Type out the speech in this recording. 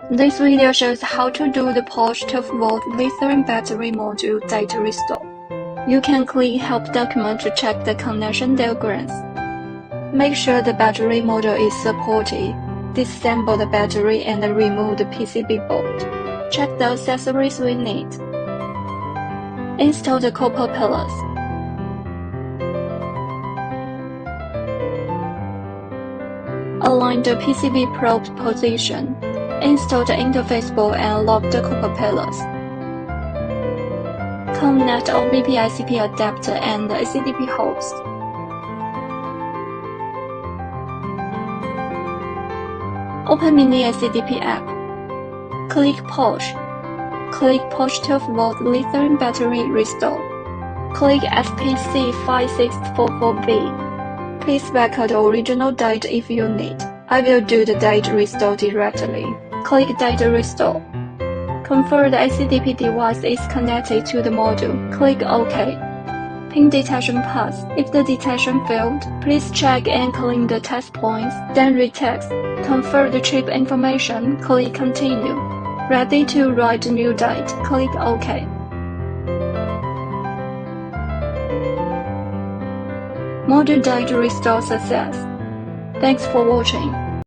This video shows how to do the Porsche 12V Lithium Battery Module Data Restore. You can click Help document to check the connection diagrams. Make sure the battery module is supported. Disassemble the battery and remove the PCB board. Check the accessories we need. Install the copper pillars. Align the PCB probe position. Install the interface board and lock the copper pillars. Connect OBP ICP adapter and the ACDP host. Open Mini ACDP app. Click Porsche. Click Porsche 12V Lithium Battery Restore. Click FPC5644B. Please backup the original data if you need. I will do the data restore directly. Click Data Restore. Confirm the ACDP device is connected to the module. Click OK. Pin detection pass. If the detection failed, please check and clean the test points, then retest. Confirm the chip information. Click Continue. Ready to write the new date. Click OK. Module data restore success. Thanks for watching.